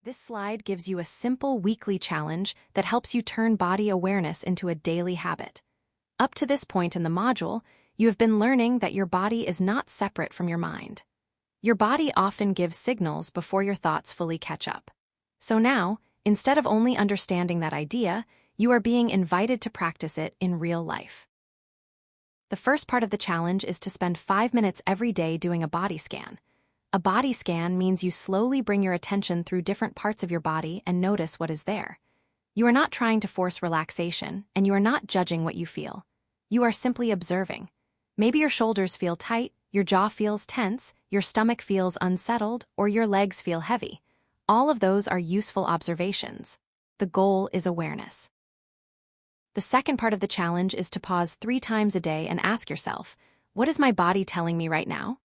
This slide gives you a simple weekly challenge that helps you turn body awareness into a daily habit. Up to this point in the module, you have been learning that your body is not separate from your mind. Your body often gives signals before your thoughts fully catch up. So now, instead of only understanding that idea, you are being invited to practice it in real life. The first part of the challenge is to spend 5 minutes every day doing a body scan. A body scan means you slowly bring your attention through different parts of your body and notice what is there. You are not trying to force relaxation, and you are not judging what you feel. You are simply observing. Maybe your shoulders feel tight, your jaw feels tense, your stomach feels unsettled, or your legs feel heavy. All of those are useful observations. The goal is awareness. The second part of the challenge is to pause 3 times a day and ask yourself, what is my body telling me right now?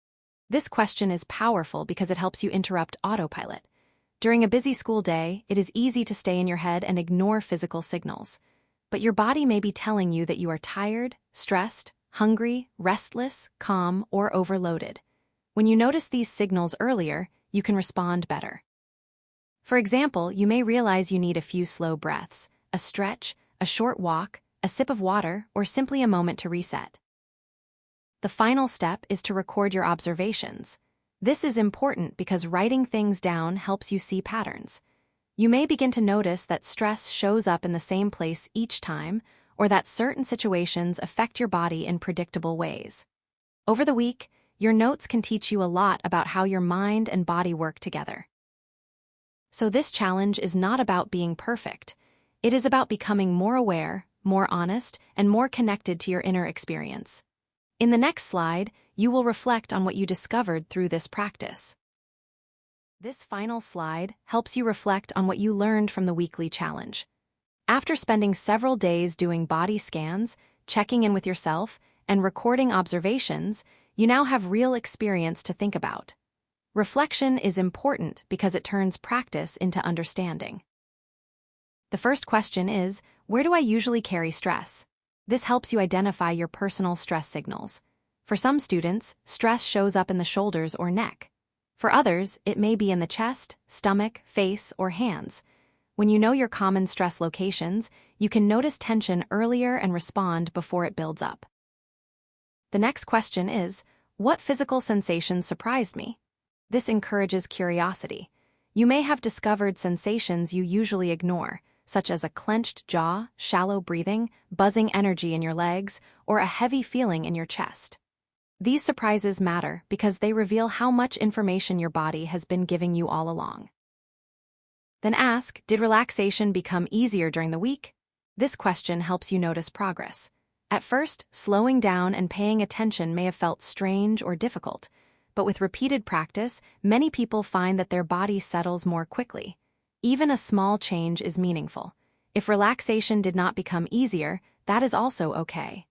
This question is powerful because it helps you interrupt autopilot. During a busy school day, it is easy to stay in your head and ignore physical signals. But your body may be telling you that you are tired, stressed, hungry, restless, calm, or overloaded. When you notice these signals earlier, you can respond better. For example, you may realize you need a few slow breaths, a stretch, a short walk, a sip of water, or simply a moment to reset. The final step is to record your observations. This is important because writing things down helps you see patterns. You may begin to notice that stress shows up in the same place each time, or that certain situations affect your body in predictable ways. Over the week, your notes can teach you a lot about how your mind and body work together. So this challenge is not about being perfect. It is about becoming more aware, more honest, and more connected to your inner experience. In the next slide, you will reflect on what you discovered through this practice. This final slide helps you reflect on what you learned from the weekly challenge. After spending several days doing body scans, checking in with yourself, and recording observations, you now have real experience to think about. Reflection is important because it turns practice into understanding. The first question is, where do I usually carry stress? This helps you identify your personal stress signals. For some students, stress shows up in the shoulders or neck. For others, it may be in the chest, stomach, face, or hands. When you know your common stress locations, you can notice tension earlier and respond before it builds up. The next question is, what physical sensations surprised me? This encourages curiosity. You may have discovered sensations you usually ignore, such as a clenched jaw, shallow breathing, buzzing energy in your legs, or a heavy feeling in your chest. These surprises matter because they reveal how much information your body has been giving you all along. Then ask, did relaxation become easier during the week? This question helps you notice progress. At first, slowing down and paying attention may have felt strange or difficult, but with repeated practice, many people find that their body settles more quickly. Even a small change is meaningful. If relaxation did not become easier, that is also okay.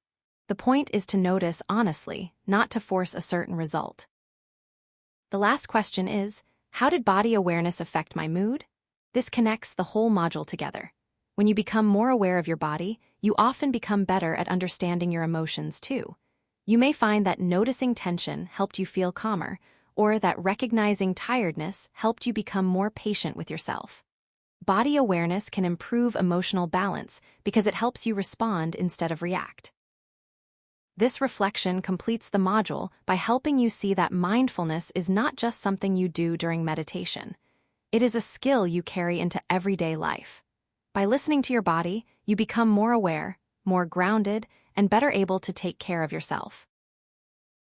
The point is to notice honestly, not to force a certain result. The last question is, how did body awareness affect my mood? This connects the whole module together. When you become more aware of your body, you often become better at understanding your emotions too. You may find that noticing tension helped you feel calmer, or that recognizing tiredness helped you become more patient with yourself. Body awareness can improve emotional balance because it helps you respond instead of react. This reflection completes the module by helping you see that mindfulness is not just something you do during meditation. It is a skill you carry into everyday life. By listening to your body, you become more aware, more grounded, and better able to take care of yourself.